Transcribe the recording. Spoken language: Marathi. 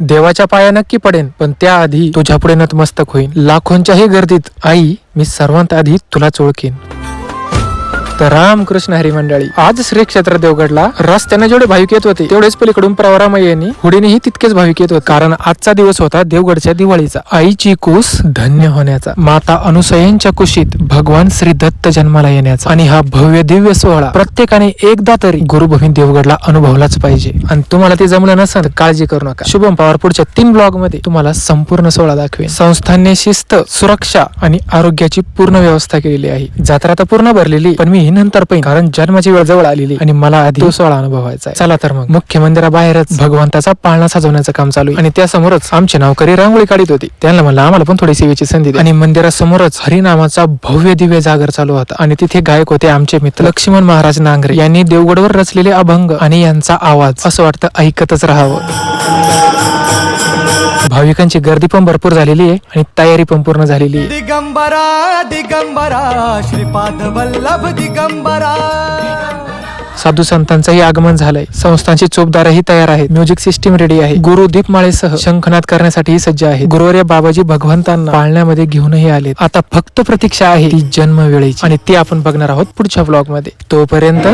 देवाच्या पाया नक्की पडेन, पण त्याआधी तुझ्या पुढे नतमस्तक होईन. लाखोंच्याही गर्दीत आई मी सर्वांत आधी तुलाच ओळखीन. तर रामकृष्ण हरी मंडळी, आज श्री क्षेत्र देवगडला रस्त्याने जेवढे भाविक येत होते तेवढेच पलीकडून प्रवरामय्यांनी हुडीनेही तितकेच भाविक येत होते. कारण आजचा दिवस होता देवगडच्या दिवाळीचा, आईची कुस धन्य होण्याचा, माता अनुसयेंच्या कुशीत भगवान श्री दत्त जन्माला येण्याचा. आणि हा भव्य दिव्य सोहळा प्रत्येकाने एकदा तरी गुरुभूमी देवगडला अनुभवलाच पाहिजे. आणि तुम्हाला ते जमलं नसेल तर काळजी करू नका, शुभम पवार पुढच्या 3 ब्लॉग मध्ये तुम्हाला संपूर्ण सोहळा दाखवेन. संस्थांनी शिस्त, सुरक्षा आणि आरोग्याची पूर्ण व्यवस्था केलेली आहे. जत्रा तर पूर्ण भरलेली, पण मी नंतर पाहिजे, कारण जन्माची वेळ जवळ आलेली आणि मला आधी तो सोहळा अनुभवायचा आहे. चला तर मग मुख्य मंदिराबाहेरच भगवंताचा पाळणा सजवण्याचं काम चालू आहे. आणि त्यासमोरच आमचे नावकरी रांगोळी काढत होते. त्यांना म्हणलं आम्हाला पण थोडी सेवेची संधी द्या. आणि मंदिरासमोरच हरिनामाचा भव्य दिव्य जागर चालू होता. आणि तिथे गायक होते आमचे मित्र लक्ष्मण महाराज नांगरे यांनी देवगडवर रचलेले अभंग आणि यांचा आवाज असं वाटतं ऐकतच राहावं. भाविकांची गर्दी पण भरपूर झालेली आहे आणि तयारी पण पूर्ण झालेली आहे. दिगंबरा दिगंबरा श्रीपाद वल्लभ दिगंबरा. साधू संतांचंही आगमन झालंय. संस्थांची चोपदारही तयार आहेत. म्युझिक सिस्टीम रेडी आहे. गुरु दीपमाळेसह शंखनाद करण्यासाठी सज्ज आहे. गुरुवर्य बाबाजी भगवंतांना पाळण्यामध्ये घेऊनही आले. आता फक्त प्रतीक्षा आहे ती जन्म वेळेची, आणि ती आपण बघणार आहोत पुढच्या ब्लॉग मध्ये. तोपर्यंत